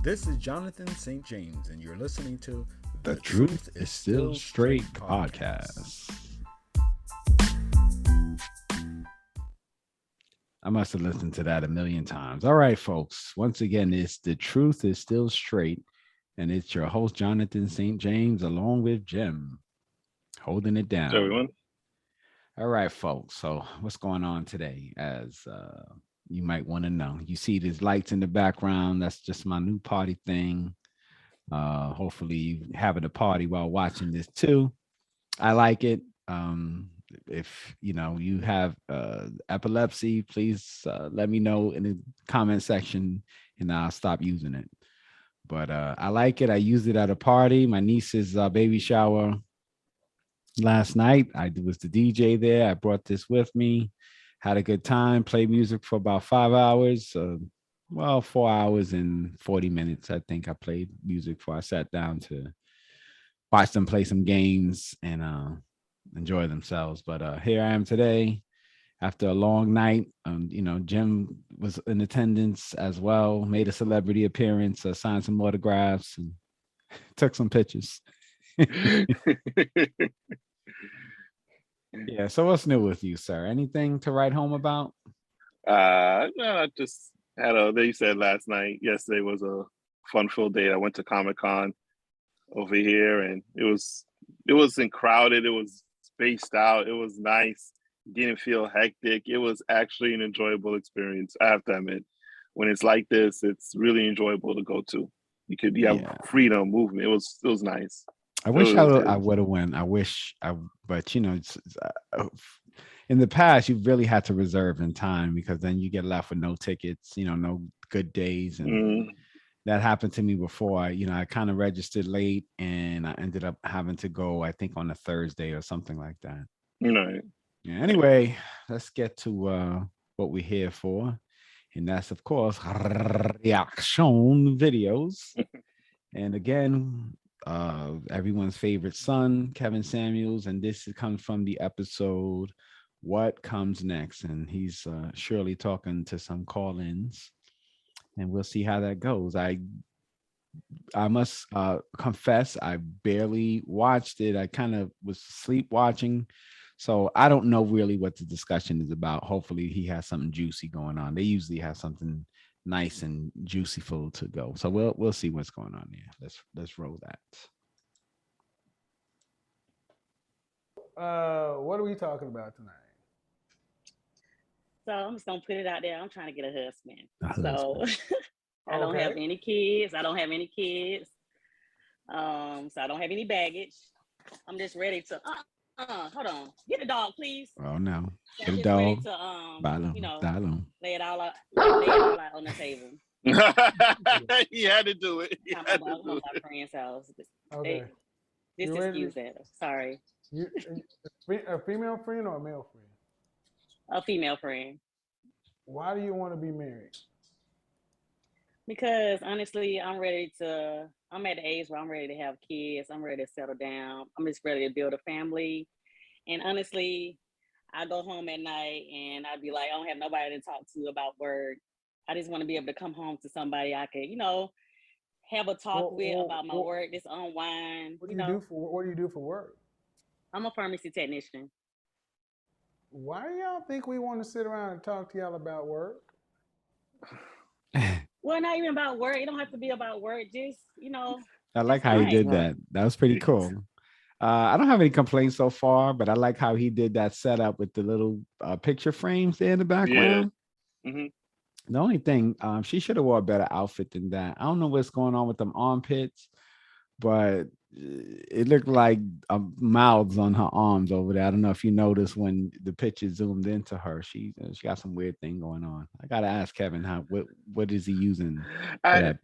This is Jonathan St. James, and you're listening to The Truth is Still Straight podcast. I must have listened to that a million times. All right, folks. Once again, it's The Truth is Still Straight, and it's your host, Jonathan St. James, along with Jim, holding it down. Everyone. All right, folks. So what's going on today? As you might want to know, you see these lights in the background. That's just my new party thing. Hopefully you having a party while watching this too. I like it. If you have epilepsy, please let me know in the comment section and I'll stop using it. But I like it. I used it at a party, my niece's baby shower last night. I was the DJ there. I brought this with me, had a good time, played music for about 5 hours. 4 hours and 40 minutes. I think I played music before I sat down to watch them play some games and enjoy themselves. But here I am today after a long night. Jim was in attendance as well, made a celebrity appearance, signed some autographs and took some pictures. Yeah. So what's new with you, sir? Anything to write home about? No, I just had they said last night, yesterday was a fun-filled day. I went to Comic-Con over here and it wasn't crowded, it was spaced out, it was nice, didn't feel hectic. It was actually an enjoyable experience. I have to admit, when it's like this, it's really enjoyable to go to. You have freedom, movement. It was nice. I wish I would have went. But in the past, you really had to reserve in time because then you get left with no tickets, no good days. And that happened to me before. I kind of registered late and I ended up having to go, I think, on a Thursday or something like that. Right. Yeah, anyway, let's get to what we're here for. And that's, of course, reaction videos. And again, everyone's favorite son, Kevin Samuels, and this comes from the episode What Comes Next, and he's surely talking to some call-ins, and we'll see how that goes. I must confess, I barely watched it. I kind of was sleepwatching, so I don't know really what the discussion is about. Hopefully he has something juicy going on. They usually have something nice and juicy full to go. So we'll see what's going on there. Let's roll that. What are we talking about tonight? So I'm just gonna put it out there. I'm trying to get a husband. So I don't have any kids. So I don't have any baggage. I'm just ready to hold on. Get the dog, please. Oh no. Get a dog. Lay it all out on the table. He had to do it. I'm my friend's house. Okay. Excuse that. Sorry. A female friend or a male friend? A female friend. Why do you want to be married? Because honestly, I'm at the age where I'm ready to have kids. I'm ready to settle down. I'm just ready to build a family. And honestly, I go home at night and I'd be like, I don't have nobody to talk to about work. I just want to be able to come home to somebody I could, have a talk with about my work, just unwind. What do you do for work? I'm a pharmacy technician. Why do y'all think we want to sit around and talk to y'all about work? Well, not even about work. It don't have to be about work. Just, I like how he did that. That was pretty cool. I don't have any complaints so far, but I like how he did that setup with the little picture frames there in the background. Yeah. Mm-hmm. The only thing, she should have wore a better outfit than that. I don't know what's going on with them armpits, but it looked like mouths on her arms over there. I don't know if you noticed when the picture zoomed into her. She got some weird thing going on. I gotta ask Kevin what is he using? I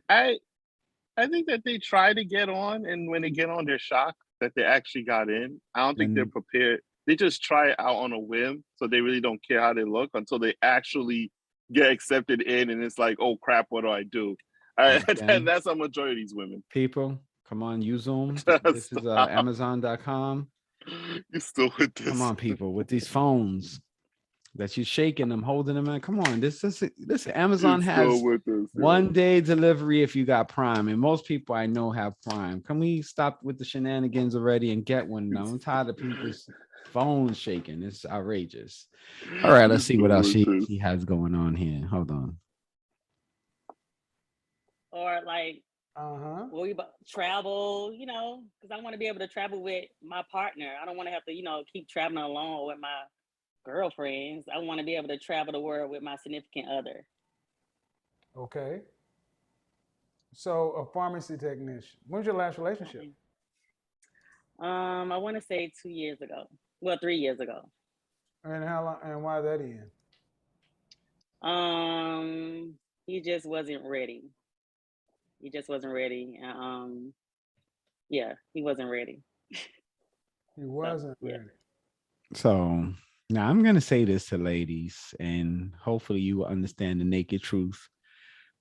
think that they try to get on, and when they get on, they're shocked that they actually got in. I don't think they're prepared. They just try it out on a whim, so they really don't care how they look until they actually get accepted in, and it's like, oh crap, what do I do? That's a majority of these women. People, come on, use Zoom. This is Amazon.com. You still with this? Come on, people, with these phones. that you're shaking them, holding them in. Come on, this Amazon It's go has with this, yo. 1-day delivery if you got Prime, and most people I know have Prime. Can we stop with the shenanigans already and get one now? I'm tired of people's phones shaking. It's outrageous. All right, let's It's see what go else with this. she has going on here. Hold on. Or like, Uh-huh. will we travel? You know, because I want to be able to travel with my partner. I don't want to have to, you know, keep traveling alone with my girlfriends. I want to be able to travel the world with my significant other. Okay. So a pharmacy technician. When's your last relationship? I want to say 2 years ago. Well, 3 years ago. And how long and why that end? Um, he just wasn't ready. He just wasn't ready. Yeah, he wasn't ready. He So wasn't yeah. ready. So now I'm gonna say this to ladies, and hopefully you will understand the naked truth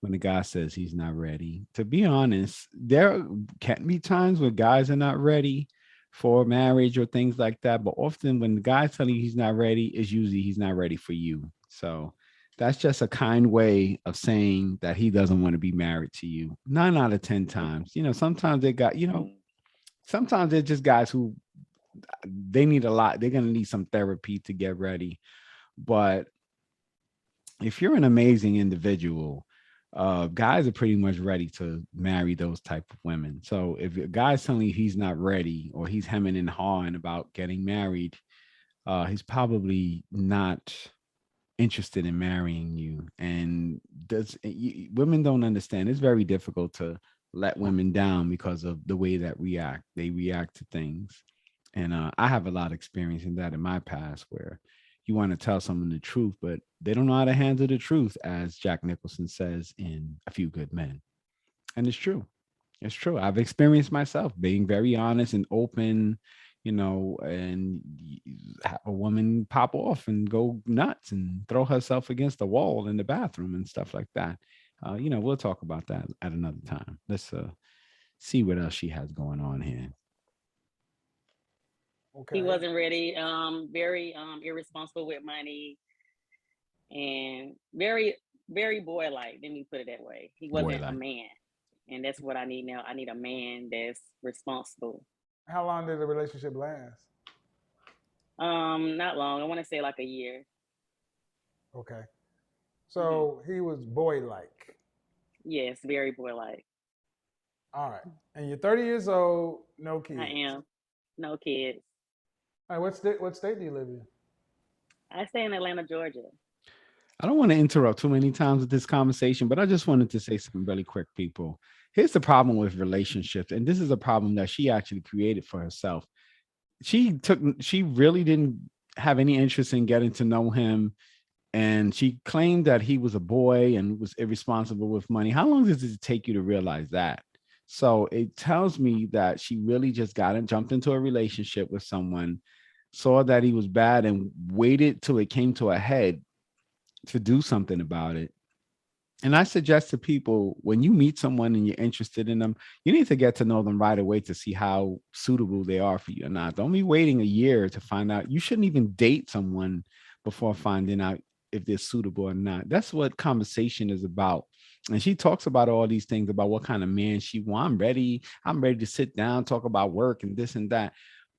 when the guy says he's not ready. To be honest, there can be times when guys are not ready for marriage or things like that. But often when the guy's telling you he's not ready, it's usually he's not ready for you. So that's just a kind way of saying that he doesn't want to be married to you. 9 out of 10 times. Sometimes they got, sometimes they're just guys who they need a lot. They're gonna need some therapy to get ready. But if you're an amazing individual, guys are pretty much ready to marry those type of women. So if a guy's telling you he's not ready or he's hemming and hawing about getting married, he's probably not interested in marrying you. And women don't understand. It's very difficult to let women down because of the way that they react to things. And I have a lot of experience in that in my past where you want to tell someone the truth, but they don't know how to handle the truth, as Jack Nicholson says in A Few Good Men. And it's true. It's true. I've experienced myself being very honest and open, and have a woman pop off and go nuts and throw herself against the wall in the bathroom and stuff like that. We'll talk about that at another time. Let's see what else she has going on here. Okay. He wasn't ready. Very irresponsible with money, and very very boy-like. Let me put it that way. He wasn't a man, and that's what I need now. I need a man that's responsible. How long did the relationship last? Not long. I want to say like a year. Okay. So he was boy-like. Yes, very boy-like. All right. And you're 30 years old, no kids. I am. No kids. All right, what state do you live in? I stay in Atlanta, Georgia. I don't want to interrupt too many times with this conversation, but I just wanted to say something really quick, people. Here's the problem with relationships, and this is a problem that she actually created for herself. She really didn't have any interest in getting to know him, and she claimed that he was a boy and was irresponsible with money. How long does it take you to realize that? So it tells me that she really just jumped into a relationship with someone, saw that he was bad, and waited till it came to a head to do something about it. And I suggest to people, when you meet someone and you're interested in them, you need to get to know them right away to see how suitable they are for you or not. Don't be waiting a year to find out. You shouldn't even date someone before finding out if they're suitable or not. That's what conversation is about. And she talks about all these things about what kind of man she wants. I'm ready to sit down, talk about work and this and that.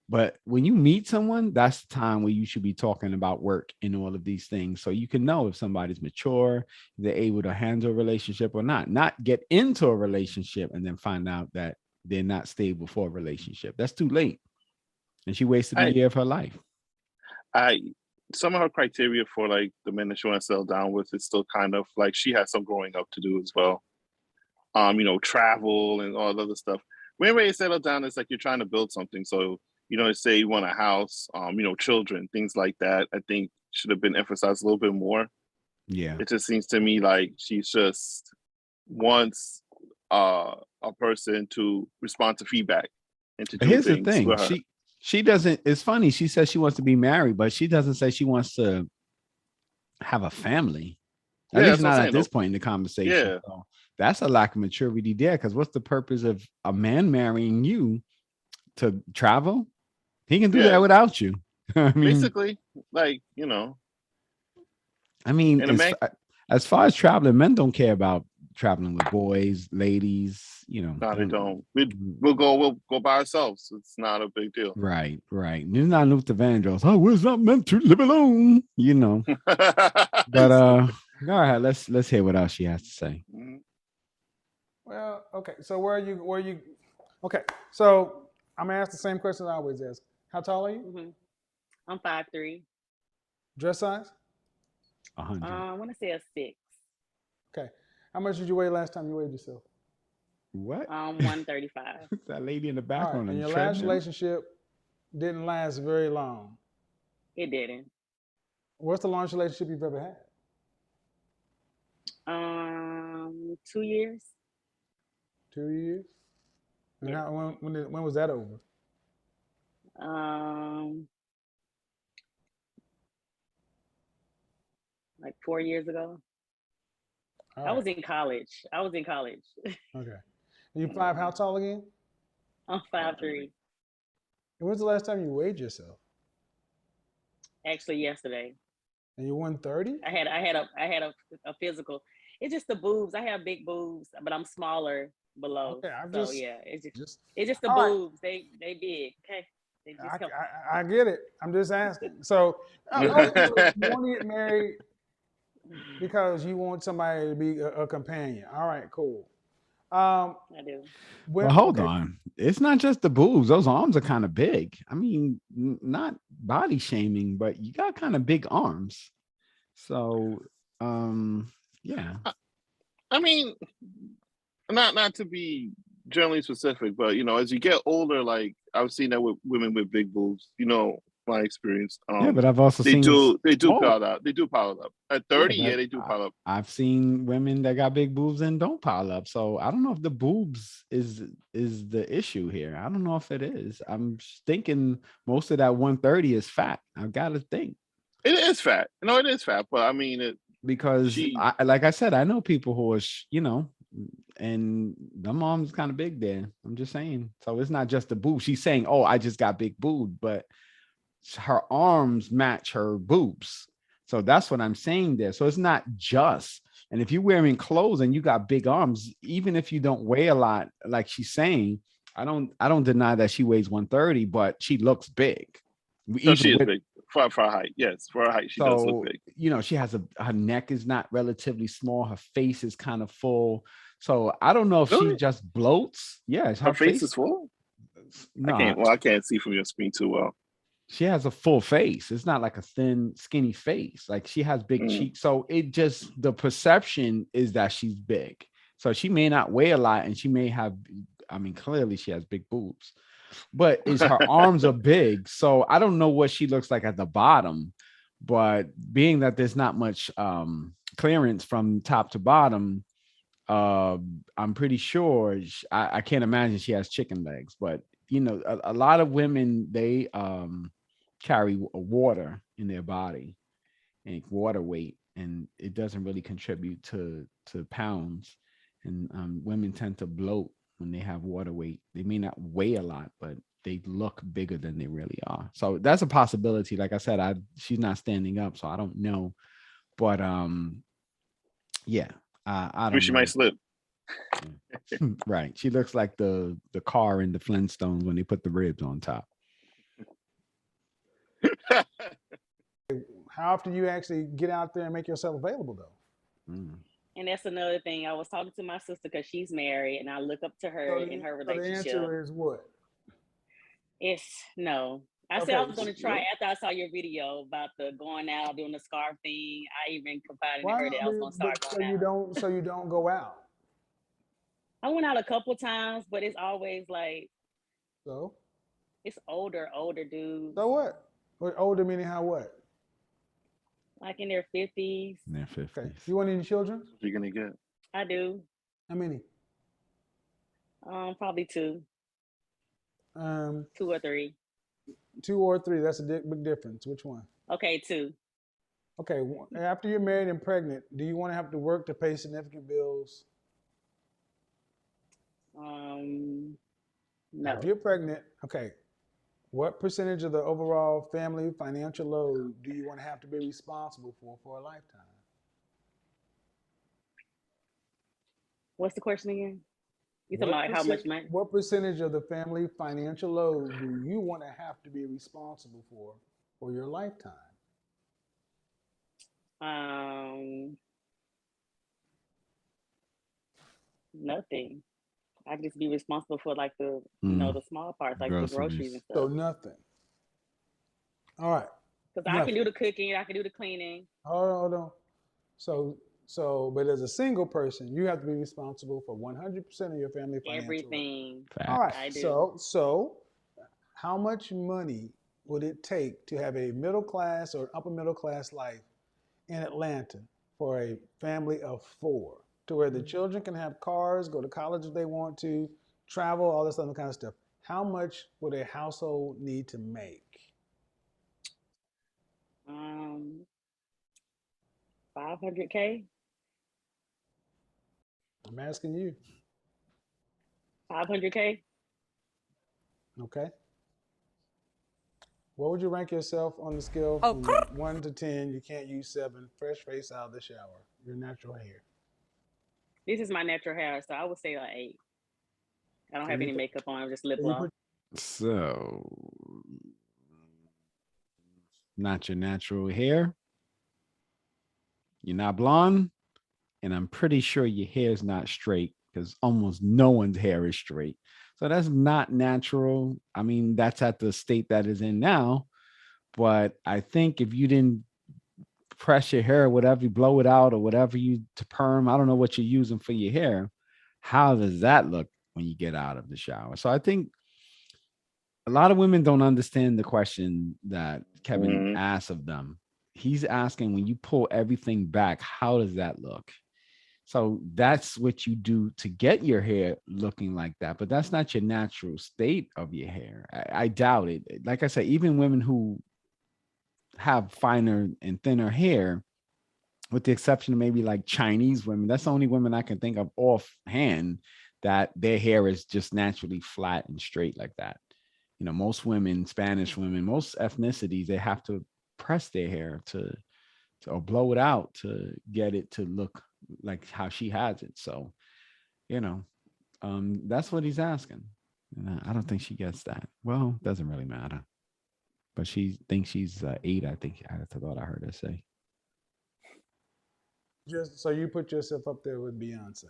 But when you meet someone, that's the time where you should be talking about work and all of these things. So you can know if somebody's mature, they're able to handle a relationship or not get into a relationship and then find out that they're not stable for a relationship. That's too late. And she wasted a year of her life. Some of her criteria for like the men that she wants to settle down with is still kind of like she has some growing up to do as well. Travel and all the other stuff. When you settle down, it's like you're trying to build something. So say you want a house, children, things like that, I think should have been emphasized a little bit more. Yeah. It just seems to me like she just wants a person to respond to feedback and to do Here's things the thing. with her. She doesn't, it's funny. She says she wants to be married, but she doesn't say she wants to have a family. At least not at this point in the conversation. Yeah. So that's a lack of maturity there. Because what's the purpose of a man marrying you? To travel? He can do that without you. I mean, basically, like, I mean, And a man, as far as traveling, men don't care about traveling with boys, ladies. You know, no, they don't. Mm, We'll go by ourselves. It's not a big deal. right. You're not Luther Vandross. I was not meant to live alone. You know. But go ahead. Let's hear what else she has to say. Well, okay. So where you? Okay. So I'm gonna ask the same question I always ask. How tall are you? Hmm. I'm 5'3". Dress size? 100. I want to say a 6. Okay. How much did you weigh last time you weighed yourself? What? 135. That lady in the All right. background And on your the last treadmill. relationship didn't last very long. It didn't. What's the longest relationship you've ever had? 2 years. 2 years. And Yeah. when was that over? Like 4 years ago. All I right. was in college. Okay. And you five? How tall again? I'm 5'3". And when's the last time you weighed yourself? Actually, yesterday. And you're 130? I had a physical. It's just the boobs. I have big boobs, but I'm smaller below. Okay. I'm So just yeah, just it's just the all right. boobs. They big. Okay, they just help. I get it. I'm just asking. So ultimately, you want to get married because you want somebody to be a companion. All right, cool. I do. Well, hold Okay. on. It's not just the boobs. Those arms are kind of big. I mean, not body shaming, but you got kind of big arms. So, yeah. I mean, not to be generally specific, but as you get older, like I've seen that with women with big boobs. My experience. Yeah, but I've also They seen do small. pile up. They do pile up. At Yeah, 30, yeah, but they do pile up. I've seen women that got big boobs and don't pile up. So I don't know if the boobs is the issue here. I don't know if it is. I'm thinking most of that 130 is fat. I've got to think It is fat. No, it is fat, but I mean, because she like I said, I know people who are and the mom's kind of big there. I'm just saying. So it's not just the boob. She's saying, "Oh, I just got big boob," but her arms match her boobs. So that's what I'm saying there. So it's not just. And if you're wearing clothes and you got big arms, even if you don't weigh a lot, like she's saying, I don't deny that she weighs 130, but she looks big. no, she Even is with big for her height. Yes, for her height, she does look so big. she has her neck is not relatively small, her face is kind of full. So I don't know if she Really, just bloats. Yeah, her her face face. is full. No, I can't see from your screen too well. she has a full face. It's not like a thin, skinny face. Like she has big cheeks. So it just the perception is that she's big. So she may not weigh a lot, and she may have. I mean, clearly she has big boobs, but is her arms are big. So I don't know what she looks like at the bottom, but being that there's not much clearance from top to bottom, I'm pretty sure I can't imagine she has chicken legs, but a lot of women they carry water in their body and water weight, and it doesn't really contribute to pounds. And women tend to bloat when they have water weight. They may not weigh a lot, but they look bigger than they really are. So that's a possibility. Like I said, she's not standing up, so I don't know. But yeah, I don't She know. might slip. Right. She looks like the car in the Flintstones when they put the ribs on top. How often do you actually get out there and make yourself available, though? And that's another thing. I was talking to my sister because she's married, and I look up to her in her So the relationship. answer is what? It's no. I said I was going to try after I saw your video about the going out doing the scarf thing. I even confided in her that I was going to start going out. So you don't go out. I went out a couple times, but it's always like So it's older dudes. so what? Older meaning how what? Like in their 50s. In their 50s. Okay. You want any children? What you're gonna get? I do. How many? Probably 2. 2 or 3. 2 or 3. That's a big difference. Which one? Okay, 2. Okay. After you're married and pregnant, do you want to have to work to pay significant bills? No. If you're pregnant, okay, what percentage of the overall family financial load do you want to have to be responsible for a lifetime? What's the question again? You talking about how much money? What percentage of the family financial load do you want to have to be responsible for your lifetime? Nothing. I just be responsible for like the the small parts, like the groceries and stuff. So nothing. All right. Because I can do the cooking, I can do the cleaning. Hold on. So, but as a single person, you have to be responsible for 100% of your family financial. Everything. All right. I do. So, how much money would it take to have a middle class or upper middle class life in Atlanta for a family of 4, to where the children can have cars, go to college if they want to, travel, all this other kind of stuff? How much would a household need to make? 500K. I'm asking you. 500K. Okay. What would you rank yourself on the scale from 1 to 10? You can't use 7. Fresh face out of the shower. Your natural hair. This is my natural hair, so I would say like 8. I don't have any makeup on. I'm just lip gloss. So, not your natural hair. You're not blonde, and I'm pretty sure your hair is not straight, because almost no one's hair is straight. So that's not natural. I mean, that's at the state that is in now. But I think if you didn't press your hair or whatever, you blow it out or whatever you to perm, I don't know what you're using for your hair. How does that look when you get out of the shower? So I think a lot of women don't understand the question that Kevin asked of them. He's asking, when you pull everything back, how does that look? So that's what you do to get your hair looking like that. But that's not your natural state of your hair. I doubt it. Like I said, even women who have finer and thinner hair, with the exception of maybe like Chinese women, that's the only women I can think of offhand that their hair is just naturally flat and straight like that. Most women, Spanish women, most ethnicities, they have to press their hair to or blow it out to get it to look like how she has it. So, that's what he's asking. And I don't think she gets that. Well, doesn't really matter. But she thinks she's 8. I think I thought I heard her say. Just so you put yourself up there with Beyonce.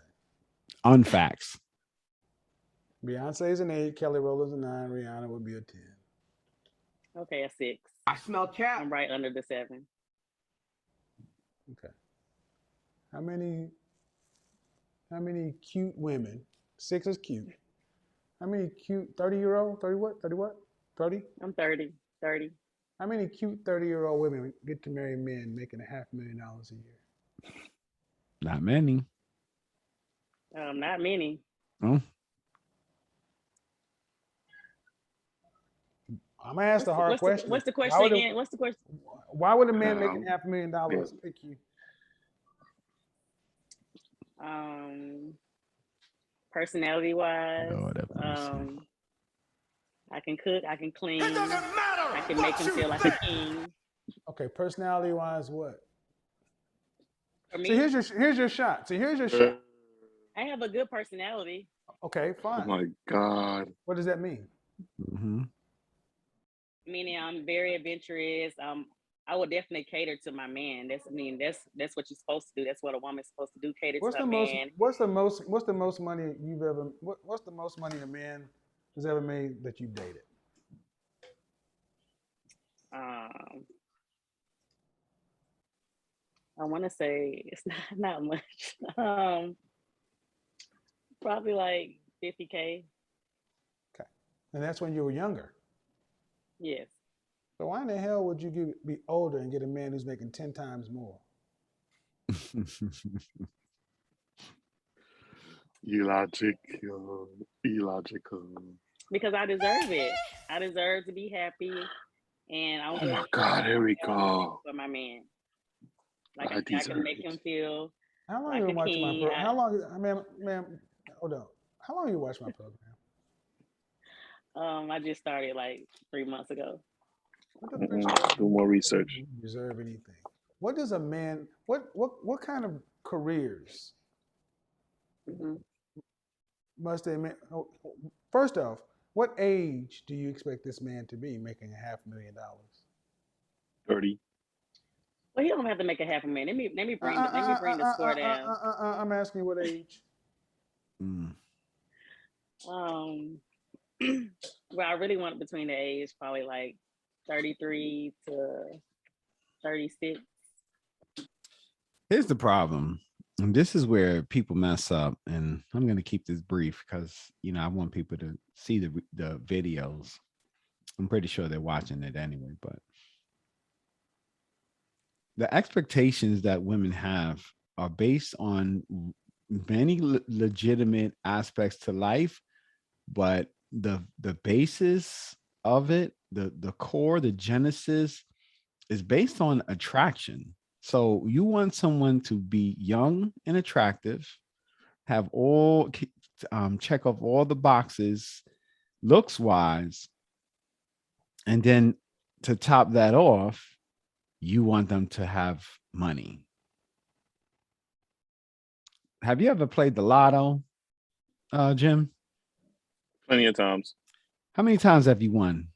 On facts. Beyonce's an 8, Kelly Rowland's a 9, Rihanna would be a 10. Okay, a 6. I smell cap. I'm right under the 7. Okay. How many cute women? 6 is cute. How many cute 30-year-old? 30 what? 30 what? 30? I'm 30. 30. How many cute 30-year-old women get to marry men making $500,000 a year? Not many. Not many. Oh. I'm gonna ask the hard question. What's the question again? What's the question? Why would a man making $500,000 pick you? Personality wise, I can cook, I can clean, I can make him feel like a king. Okay, personality wise, what? For me, so here's your shot. I have a good personality. Okay, fine. Oh my God. What does that mean? Mm-hmm. Meaning I'm very adventurous. I would definitely cater to my man. That's what you're supposed to do. That's what a woman's supposed to do. Cater to a man. What's the most money you've ever? What's the most money a man has ever made that you've dated? I want to say it's not much. Probably like 50K. Okay, and that's when you were younger. Yes. So why in the hell would you be older and get a man who's making 10 times more? Illogical. Because I deserve it. I deserve to be happy, and I'm. Oh my God! Here we go. For my man, like I can make him feel. How long you watching my program? How long, ma'am? Hold on. How long you watch my program? I just started like 3 months ago. Do more research. Deserve anything? What does a man? What kind of careers Mhm. Must they first off, what age do you expect this man to be making $500,000? 30. Well, he don't have to make a half a man. Let me bring the score down. I'm asking what age? Mm. Um, well, I really want between the age probably like 33 to 36. Here's the problem. And this is where people mess up. And I'm going to keep this brief because, I want people to see the videos. I'm pretty sure they're watching it anyway. But the expectations that women have are based on many legitimate aspects to life, but the basis of it, the core, the genesis is based on attraction. So you want someone to be young and attractive, have all check off all the boxes looks wise, and then to top that off, you want them to have money. Have you ever played the lotto, Jim? Plenty of times. How many times have you won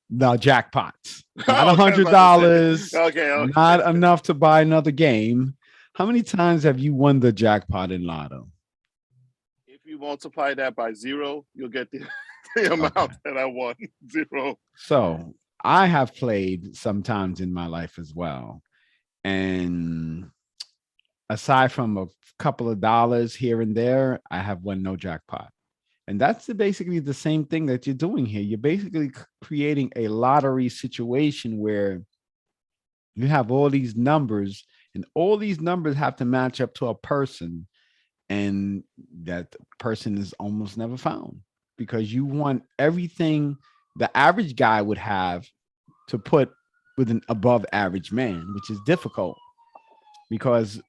the jackpots? Not Okay, I was about to say. $100, Okay. not enough to buy another game. How many times have you won the jackpot in lotto? If you multiply that by 0, you'll get the amount that I won. 0. So I have played sometimes in my life as well. And aside from a couple of dollars here and there, I have won no jackpot. And that's basically the same thing that you're doing here. You're basically creating a lottery situation where you have all these numbers, and all these numbers have to match up to a person, and that person is almost never found because you want everything the average guy would have to put with an above average man, which is difficult because,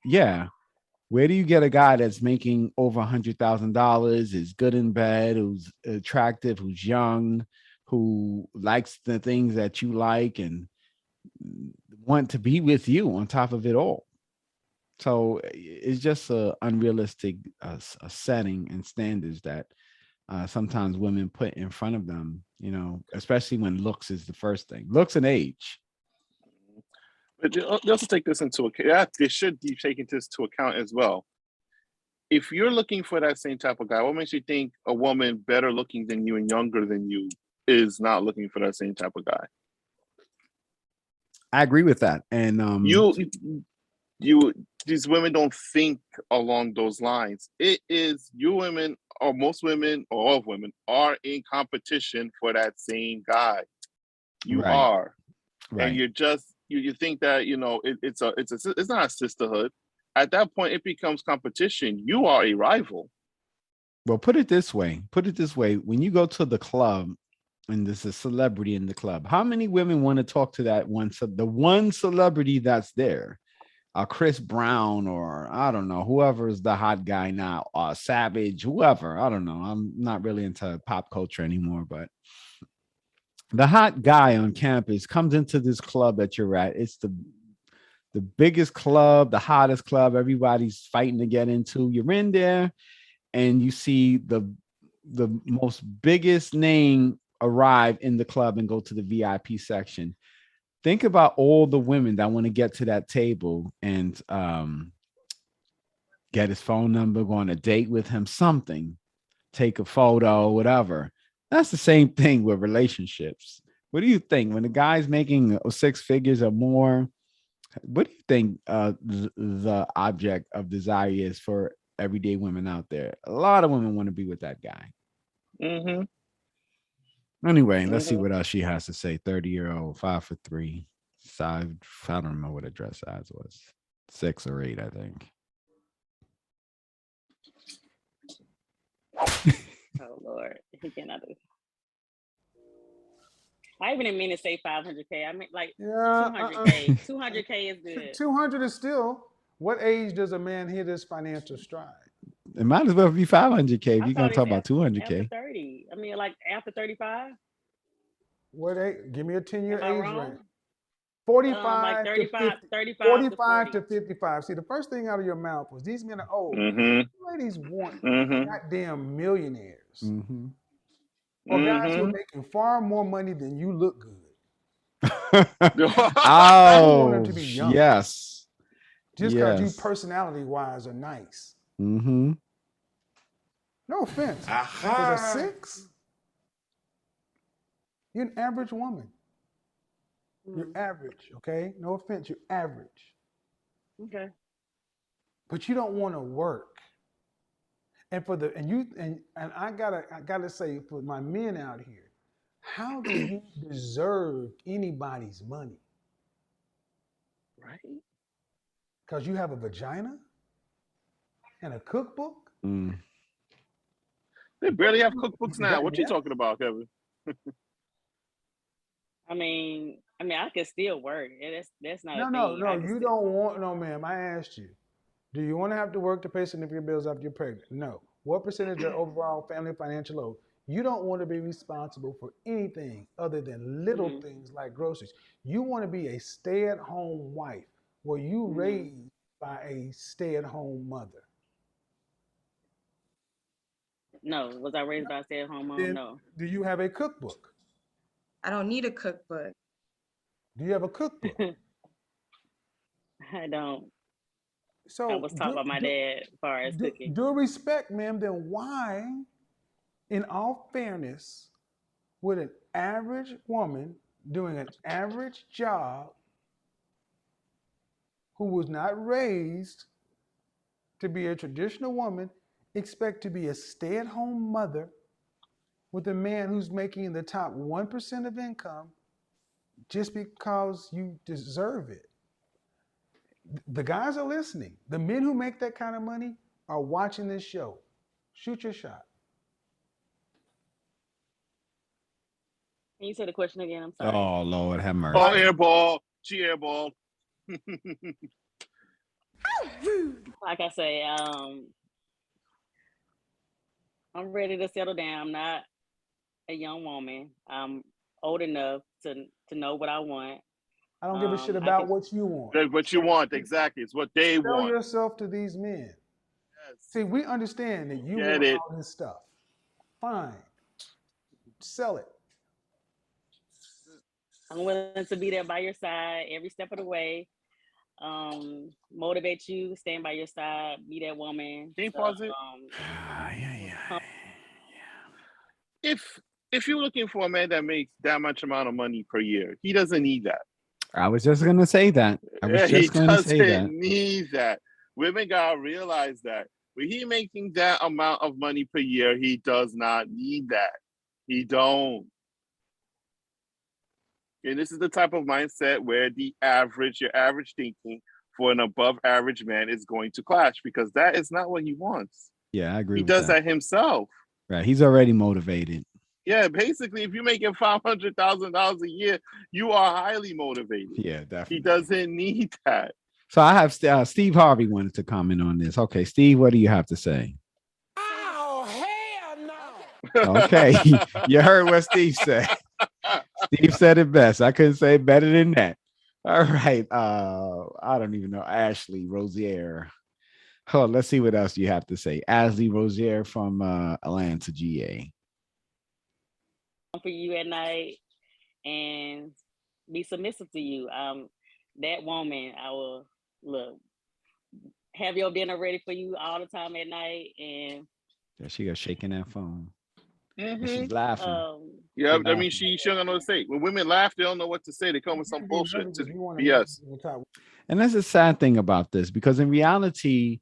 where do you get a guy that's making over $100,000, is good in bed, who's attractive, who's young, who likes the things that you like and want to be with you on top of it all? So it's just a unrealistic a setting and standards that sometimes women put in front of them, especially when looks is the first thing. Looks and age. But you also take this into account. Yeah, they should be taking this into account as well. If you're looking for that same type of guy, what makes you think a woman better looking than you and younger than you is not looking for that same type of guy? I agree with that. And these women don't think along those lines. It is you women, or most women, or all women are in competition for that same guy. You Right. are, right. and you're just you think that it's not a sisterhood. At that point, it becomes competition. You are a rival. Well, put it this way. When you go to the club and there's a celebrity in the club, how many women want to talk to that the one celebrity that's there? Chris Brown, or I don't know, whoever is the hot guy now, Savage, whoever. I don't know. I'm not really into pop culture anymore, but the hot guy on campus comes into this club that you're at. It's the biggest club, the hottest club everybody's fighting to get into. You're in there and you see the most biggest name arrive in the club and go to the VIP section. Think about all the women that want to get to that table and get his phone number, go on a date with him, something, take a photo, whatever. That's the same thing with relationships. What do you think when a guy's making 6 figures or more? What do you think the object of desire is for everyday women out there? A lot of women want to be with that guy. Mm-hmm. Anyway, let's see what else she has to say. 30-year-old, 5'3", size. I don't know what her dress size was. 6 or 8, I think. Oh Lord, he cannot do. I even didn't mean to say 500K. I mean like 200K. 200K is good. 200 is still. What age does a man hit his financial stride? It might as well be 500K if I you're thought gonna he talk said about 200K. After 30. I mean, like after 35. What age? Give me a 10-year Am I age wrong? range. 45 to 35, 50, 35 to 45 40. to 55. See, the first thing out of your mouth was these men are old. Mm-hmm. Ladies want Mm-hmm. goddamn millionaires Mm-hmm. or guys who are Mm-hmm. making far more money than you look good. Mm-hmm. You want them Oh, to be young yes. just because you Yes. personality wise are nice. Mm-hmm. No offense. But a 6, you're an average woman. You're Mm, average, okay? No offense, you're average. okay. But you don't want to work. And for the and you and I gotta say for my men out here, how do you deserve anybody's money? Right? Because you have a vagina and a cookbook? Mm. They barely have cookbooks now. What you Yeah. talking about, Kevin? I mean, I can still work. That's not a No, thing. I no, can you still. don't want, no, ma'am. I asked you, do you want to have to work to pay significant bills after you're pregnant? No. What percentage of your overall family financial load? You don't want to be responsible for anything other than little Mm-hmm. things like groceries. You want to be a stay at home wife where you Mm-hmm. raised by a stay at home mother. No, was I raised by a stay-at-home mom? Then No, do you have a cookbook? I don't need a cookbook. Do you have a cookbook? I don't. I So was taught by my dad as far as cooking. do respect, ma'am. Then why, in all fairness, would an average woman doing an average job who was not raised to be a traditional woman expect to be a stay at home mother with a man who's making the top 1% of income just because you deserve it? The guys are listening. The men who make that kind of money are watching this show. Shoot your shot. Can you say the question again? I'm sorry. Oh, Lord, have Oh, mercy. airball. She airball. Like I say, I'm ready to settle down. I'm not a young woman. I'm old enough to know what I want. I don't give a shit I about could. what you want. That's what you So want. Exactly. It's what they sell want. yourself to these men. Yes. See, we understand that you Get want it. all this stuff. Fine. Sell it. I'm willing to be there by your side every step of the way. Motivate you, stand by your side, be that woman. Can you To, pause it? come, If if you're looking for a man that makes that much amount of money per year, he doesn't need that. I was just going to say that. I was He just going to say doesn't that. need that. Women gotta realize that when he making that amount of money per year, he does not need that. He don't. And this is the type of mindset where your average thinking for an above average man is going to clash because that is not what he wants. Yeah, I agree He with does that. that himself. Right. He's already motivated. Yeah, basically, if you're making $500,000 a year, you are highly motivated. Yeah, He definitely. doesn't need that. So I have Steve Harvey wanted to comment on this. Okay, Steve, what do you have to say? Oh, hell no. Okay, you heard what Steve said. Steve said it best. I couldn't say it better than that. All right. I don't even know. Ashley Rosier. Oh, let's see what else you have to say. Ashley Rosier from Atlanta, GA. for you at night and be submissive to you. That woman, I will look, have your dinner ready for you all the time at night, and Yeah, she got shaking that phone. And Mm-hmm. she's laughing. Yeah, She's I mean, laughing. she don't know what to say. When women laugh, they don't know what to say. They come with some bullshit to BS. And that's the sad thing about this, because in reality,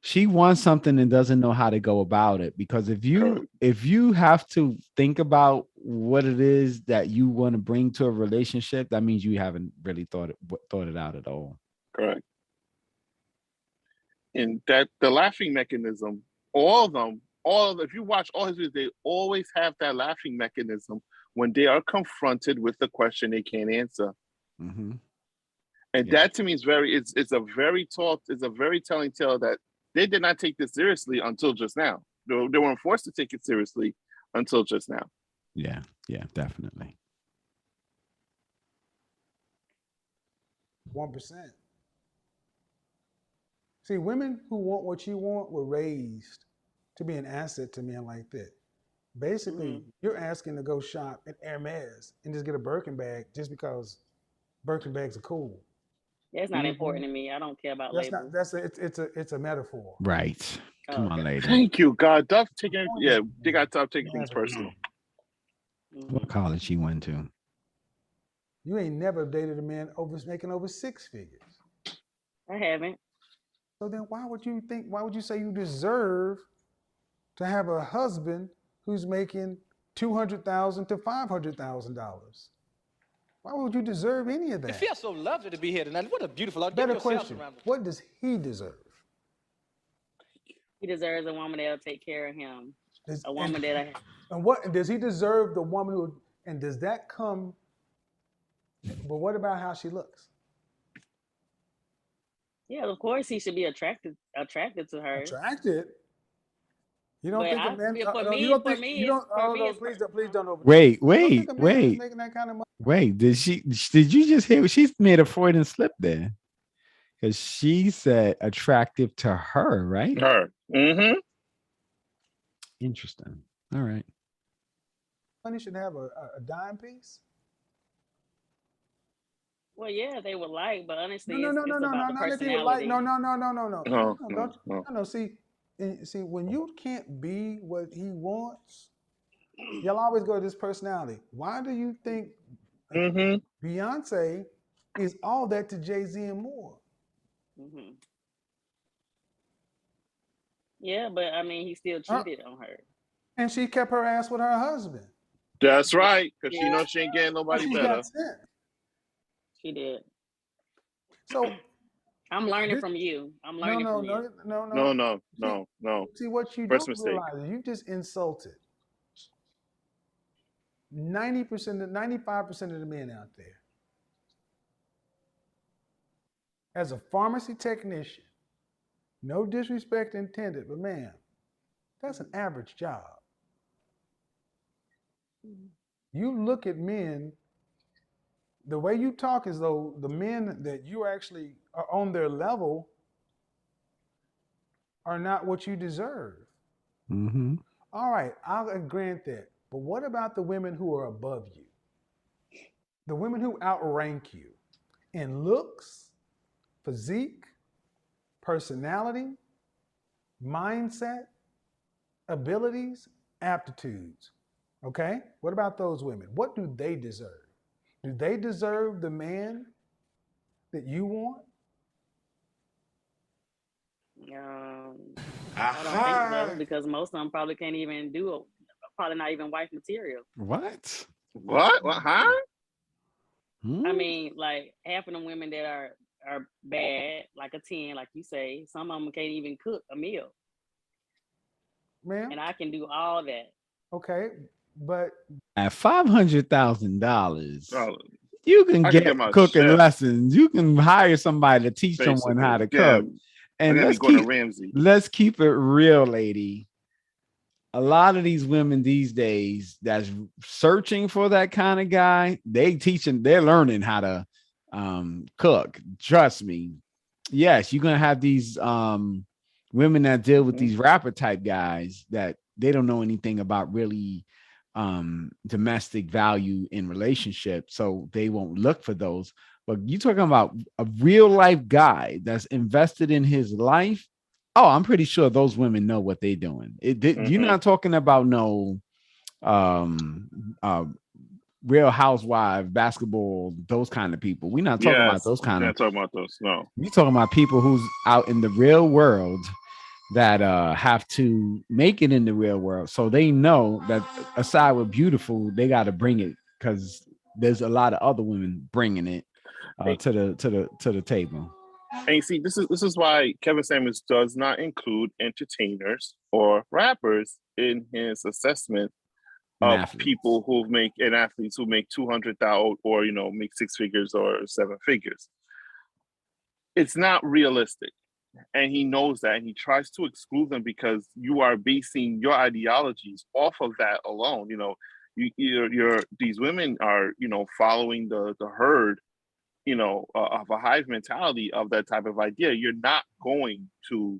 she wants something and doesn't know how to go about it. Because if you have to think about what it is that you want to bring to a relationship, that means you haven't really thought it out at all. Correct. And that the laughing mechanism, all of them, if you watch all his videos, they always have that laughing mechanism when they are confronted with the question they can't answer. Mm-hmm. And that to me is it's a very telling tale that they did not take this seriously until just now. They weren't forced to take it seriously until just now. Yeah, definitely. 1%. See, women who want what you want were raised to be an asset to men like that. Basically, you're asking to go shop at Hermes and just get a Birkin bag just because Birkin bags are cool. That's not important to me. I don't care about That's labels. it's a metaphor. Right. Come on, lady. Thank you, God. Duff taking they got to stop taking things personal. What college she went to? You ain't never dated a man making over 6 figures. I haven't. So then why would you say you deserve to have a husband who's making $200,000 to $500,000? Why would you deserve any of that? It feels so lovely to be here tonight. What a beautiful Better question. What does he deserve? He deserves a woman that'll take care of him. A woman and what does he deserve? The woman who, and does that come? But what about how she looks? Yeah, of course he should be attracted to her. Attracted? You don't think a man? Please don't over. Wait. Making that kind of money. Wait, did you just hear? She's made a Freudian slip there, because she said attractive to her, right? Her. Mm-hmm. Interesting. All right. Money should have a dime piece. Well, yeah, they would like, but honestly, No. Not that they would like. No. See, when you can't be what he wants, y'all always go to this personality. Why do you think Beyonce is all that to Jay-Z and more? Yeah, but I mean, he still cheated on her. And she kept her ass with her husband. That's right, because she knows she ain't getting nobody better. She did. So I'm learning from you. I'm learning from you. No. See, what you First don't mistake. realize is you just insulted 90%, 95% of the men out there. As a pharmacy technician, no disrespect intended, but man, that's an average job. You look at men, the way you talk as though the men that you actually are on their level are not what you deserve. All right, I'll grant that. But what about the women who are above you? The women who outrank you in looks, physique, personality, mindset, abilities, aptitudes. Okay? What about those women? What do they deserve? Do they deserve the man that you want? I don't think so, because most of them probably can't even probably not even wife material. What? Huh? I mean, like half of them women that are bad, like a 10, like you say, some of them can't even cook a meal. Ma'am? And I can do all that. Okay, but at $500,000, you can get cooking lessons. You can hire somebody to teach someone how to cook. And let's keep it real, lady. A lot of these women these days that's searching for that kind of guy, they're learning how to cook. Trust me. Yes, you're gonna have these women that deal with these rapper type guys that they don't know anything about really domestic value in relationships, so they won't look for those. But you talking about a real life guy that's invested in his life. Oh, I'm pretty sure those women know what they're doing. You're not talking about no Real Housewives, basketball, those kind of people. We're not talking about those kind of. Not talking about those. No, we're talking about people who's out in the real world that have to make it in the real world, so they know that aside with beautiful, they got to bring it, because there's a lot of other women bringing it to the table. And you see, this is why Kevin Samuels does not include entertainers or rappers in his assessment of people who make, and athletes who make 200,000 or make 6 figures or 7 figures. It's not realistic, and he knows that, and he tries to exclude them because you are basing your ideologies off of that alone. These women are following the herd of a hive mentality of that type of idea. You're not going to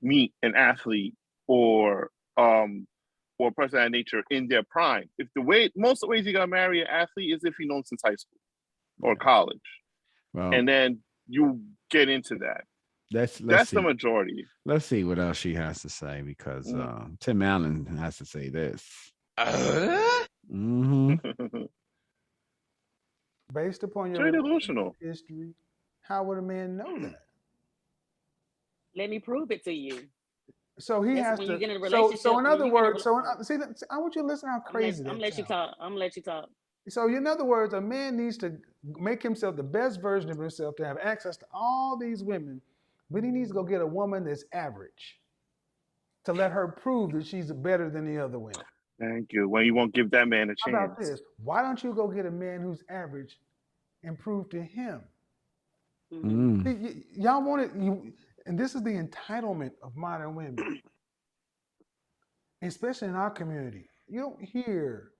meet an athlete or a person of that nature in their prime. If most of the ways you're gonna marry an athlete is if you know them since high school or college, and then you get into that. That's the majority. Let's see what else she has to say, because Tim Allen has to say this. Based upon your history, how would a man know that? Let me prove it to you. So he has to. So in other words, I want you to listen how crazy that sounds. I'm gonna let you talk. So in other words, a man needs to make himself the best version of himself to have access to all these women, but he needs to go get a woman that's average to let her prove that she's better than the other women. Thank you. Well, you won't give that man a chance. How about this? Why don't you go get a man who's average and prove to him? Y'all want it, and this is the entitlement of modern women, especially in our community. You don't hear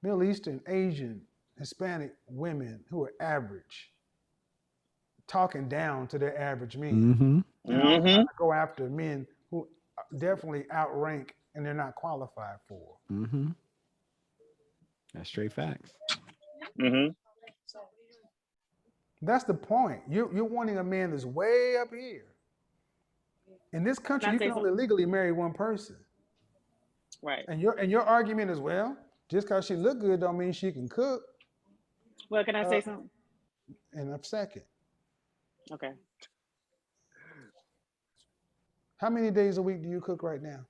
Middle Eastern, Asian, Hispanic women who are average talking down to their average men. Go after men who definitely outrank and they're not qualified for. That's straight facts. That's the point. You're wanting a man that's way up here. In this country, you can only legally marry one person. Right. And your argument is, well, just because she look good don't mean she can cook. Well, can I say something? In a second. Okay. How many days a week do you cook right now?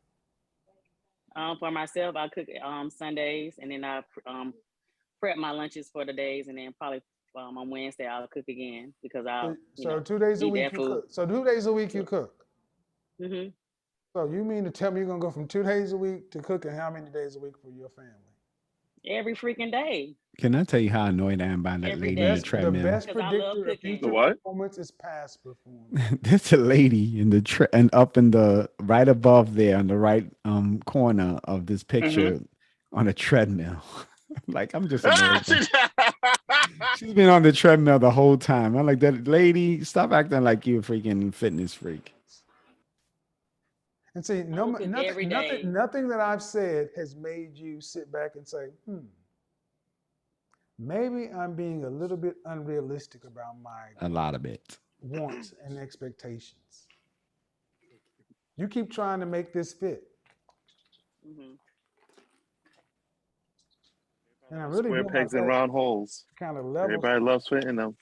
For myself, I cook Sundays, and then I prep my lunches for the days, and then probably on Wednesday I'll cook again because I'll. So 2 days a week you cook. So 2 days a week you cook. So you mean to tell me you're gonna go from 2 days a week to cooking how many days a week for your family? Every freaking day. Can I tell you how annoyed I am by that lady in the treadmill? The best predictor of future performance is past performance. There's a lady in the and up in the right above there on the right corner of this picture on a treadmill. Like, I'm just annoyed. She's been on the treadmill the whole time. I'm like, that lady, stop acting like you're a freaking fitness freak. And see, nothing that I've said has made you sit back and say, maybe I'm being a little bit unrealistic about a lot of it wants and expectations. You keep trying to make this fit. And I really square pegs and round holes. Kind of level. Everybody loves fitting them.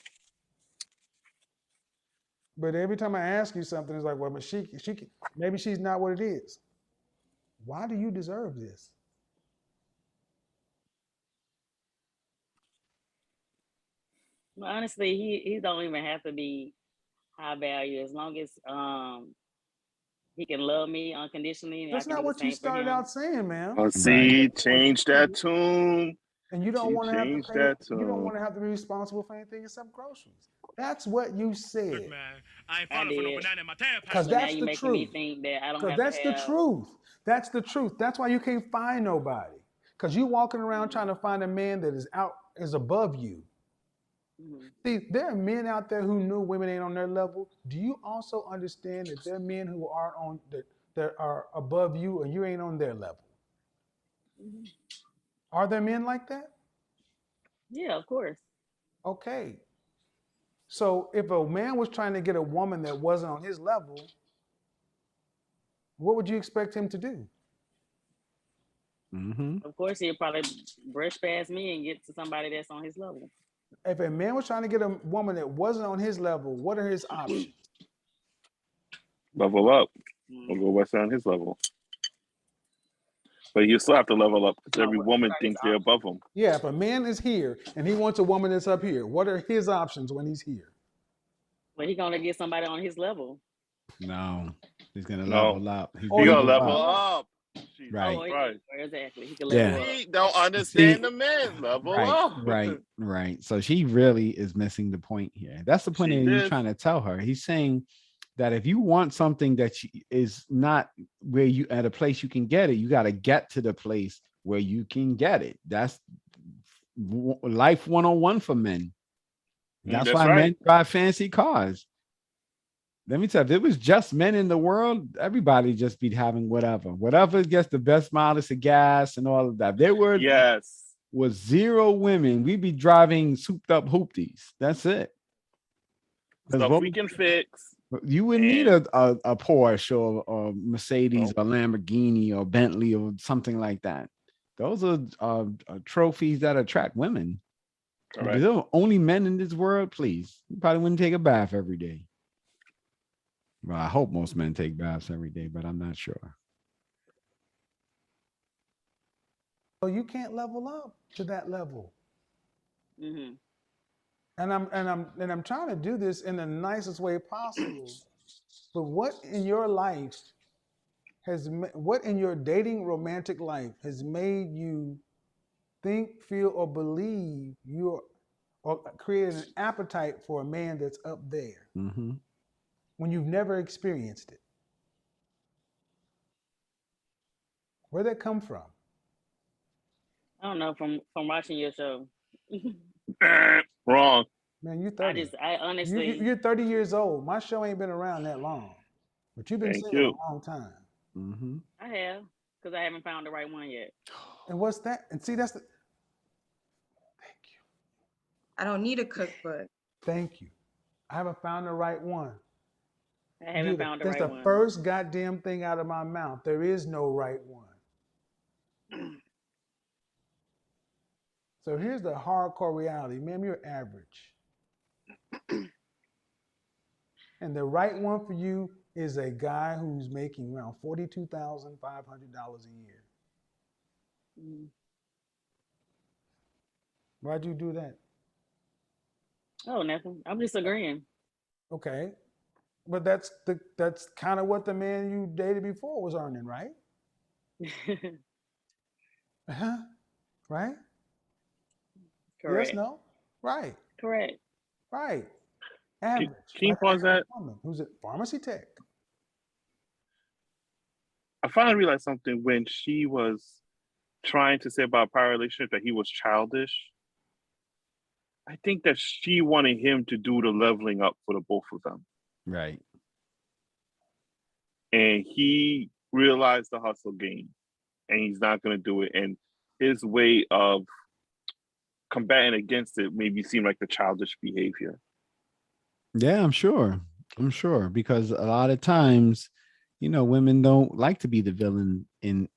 But every time I ask you something, it's like, well, but she maybe she's not what it is. Why do you deserve this? Well, honestly, he don't even have to be high value as long as he can love me unconditionally. That's not what you started out saying, man. Oh, see, change that tune. And you don't want to have to pay. You don't want to have to be responsible for anything except groceries. That's what you said. Look, man, I ain't falling for no banana in my tailpipe. Because that's the truth. Because that's the truth. That's the truth. That's why you can't find nobody. Because you walking around trying to find a man that is above you. See, there are men out there who knew women ain't on their level. Do you also understand that there are men who are that are above you and you ain't on their level? Are there men like that? Yeah, of course. Okay. So if a man was trying to get a woman that wasn't on his level, what would you expect him to do? Of course, he'll probably brush past me and get to somebody that's on his level. If a man was trying to get a woman that wasn't on his level, what are his options? Level up. Or go what's on his level. But you still have to level up because every woman thinks they're above him. Yeah, if a man is here and he wants a woman that's up here, what are his options when he's here? Well, he's going to get somebody on his level. No, he's going to level up. He's going to level up. Right. Right. Exactly. He can level up. He don't understand the man. Level up. Right. So she really is missing the point here. That's the point that he's trying to tell her. He's saying that if you want something that is not where you at a place you can get it, you got to get to the place where you can get it. That's life 101 for men. That's why men drive fancy cars. Let me tell you, if it was just men in the world, everybody just be having whatever gets the best mileage of gas and all of that. If there was zero women, we'd be driving souped up hoopties. That's it. Stuff we can fix. You wouldn't need a Porsche or Mercedes or Lamborghini or Bentley or something like that. Those are trophies that attract women. If there were only men in this world, please, you probably wouldn't take a bath every day. Well, I hope most men take baths every day, but I'm not sure. So you can't level up to that level. Mm-hmm. And I'm trying to do this in the nicest way possible. But what in your life what in your dating romantic life has made you think, feel, or believe or created an appetite for a man that's up there when you've never experienced it? Where'd that come from? I don't know, from watching your show. Wrong. Man, you're 30. I honestly, you're 30 years old. My show ain't been around that long, but you've been single a long time. Mm-hmm. I have, because I haven't found the right one yet. And what's that? And see, that's the. Thank you. I don't need a cookbook. Thank you. I haven't found the right one. I haven't found the right one. That's the first goddamn thing out of my mouth. There is no right one. So here's the hardcore reality. Ma'am, you're average. And the right one for you is a guy who's making around $42,500 a year. Why'd you do that? Oh, nothing. I'm just agreeing. Okay. But that's kind of what the man you dated before was earning, right? Right? Correct. Yes, no? Right. Correct. Right. Average. Can you pause that? Woman who's at pharmacy tech. I finally realized something when she was trying to say about prior relationship that he was childish. I think that she wanted him to do the leveling up for the both of them. Right. And he realized the hustle game and he's not going to do it. And his way of combating against it maybe seemed like the childish behavior. Yeah, I'm sure. Because a lot of times, women don't like to be the villain in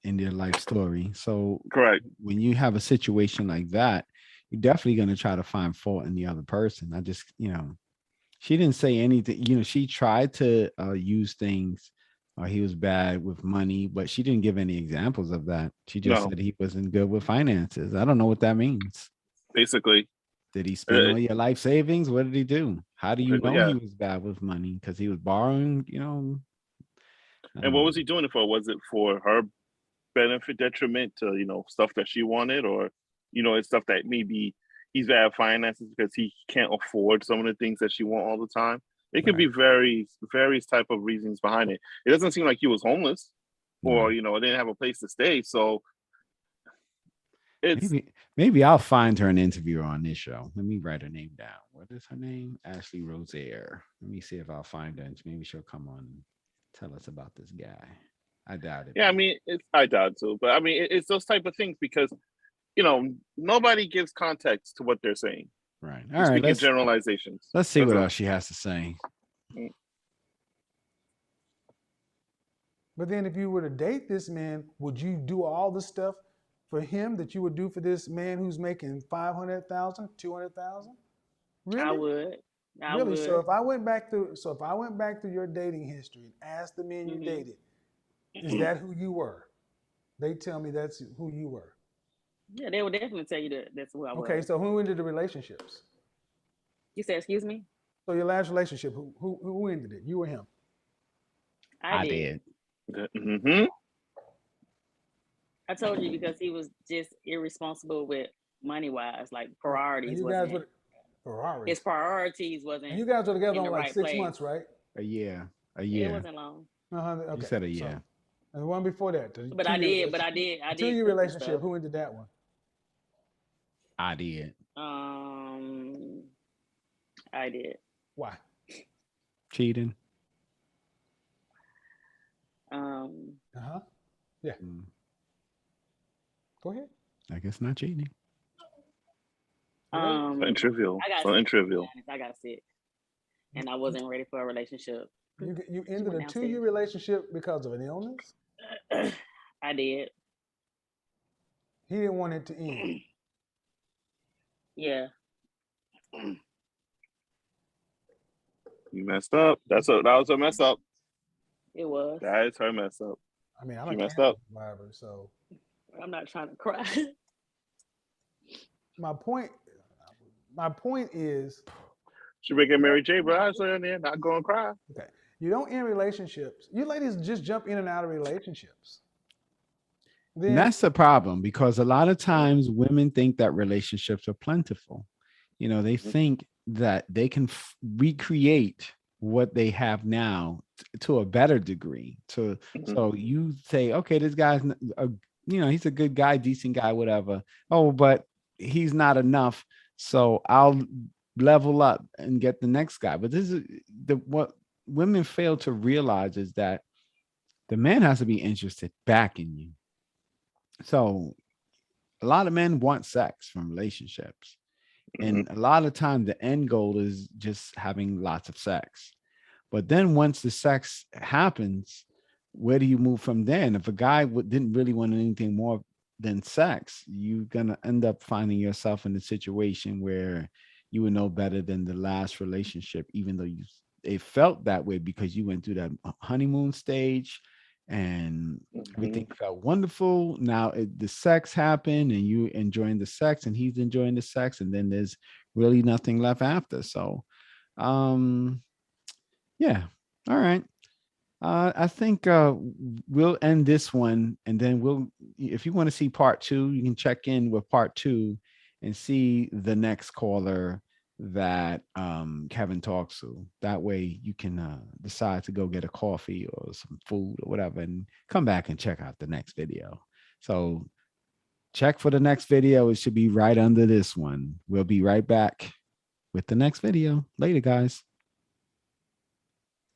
their life story. So correct. When you have a situation like that, you're definitely going to try to find fault in the other person. I just, she didn't say anything. She tried to use things. He was bad with money, but she didn't give any examples of that. She just said he wasn't good with finances. I don't know what that means. Basically. Did he spend all your life savings? What did he do? How do you know he was bad with money? Because he was borrowing, And what was he doing it for? Was it for her benefit, detriment to, stuff that she wanted? Or, it's stuff that maybe he's bad at finances because he can't afford some of the things that she wants all the time. It could be various type of reasons behind it. It doesn't seem like he was homeless or, didn't have a place to stay. So it's maybe I'll find her an interviewer on this show. Let me write her name down. What is her name? Ashley Rosaire. Let me see if I'll find her. Maybe she'll come on and tell us about this guy. I doubt it. Yeah, I mean, I doubt too. But I mean, it's those type of things because, nobody gives context to what they're saying. Right. All right. Speaking generalizations. Let's see what else she has to say. But then if you were to date this man, would you do all the stuff for him that you would do for this man who's making 500,000, 200,000? Really? I would. Really? So if I went back through your dating history and asked the men you dated, is that who you were? They tell me that's who you were. Yeah, they would definitely tell you that's who I was. Okay, so who ended the relationships? You said, excuse me? So your last relationship, who ended it? You or him? I did. Mm-hmm. I told you because he was just irresponsible with money-wise, like priorities. His priorities wasn't. And you guys were together on like 6 months, right? A year. It wasn't long. Okay. You said a year. So, and the one before that. But I did. 2-year relationship. Who ended that one? I did. I did. Why? Cheating. Uh-huh. Yeah. Go ahead. I guess not cheating. Something trivial. I got Something sick, trivial. I got sick, and I wasn't ready for a relationship. You ended a 2-year relationship because of an illness? I did. He didn't want it to end. Yeah. You messed up. That was a mess up. It was. That is her mess up. I mean, I'm She a messed cancer up. survivor, so I'm not trying to cry. my point is, She making Mary J. Blige in there, not going to cry. okay, you don't end relationships. You ladies just jump in and out of relationships. And that's the problem, because a lot of times women think that relationships are plentiful. You know, they think that they can recreate what they have now to a better degree. So you say, okay, this guy's, he's a good guy, decent guy, whatever. Oh, but he's not enough. So I'll level up and get the next guy. But this is what women fail to realize, is that the man has to be interested back in you. So a lot of men want sex from relationships. And a lot of times the end goal is just having lots of sex. But then once the sex happens, where do you move from there? And if a guy didn't really want anything more than sex, you're going to end up finding yourself in a situation where you would know better than the last relationship, even though it felt that way because you went through that honeymoon stage and everything felt wonderful. Now the sex happened and you enjoying the sex and he's enjoying the sex, and then there's really nothing left after. So yeah, all right. I think we'll end this one, and then if you want to see part 2, you can check in with part 2 and see the next caller that Kevin talks to. That way you can decide to go get a coffee or some food or whatever and come back and check out the next video. So check for the next video. It should be right under this one. We'll be right back with the next video. Later, guys.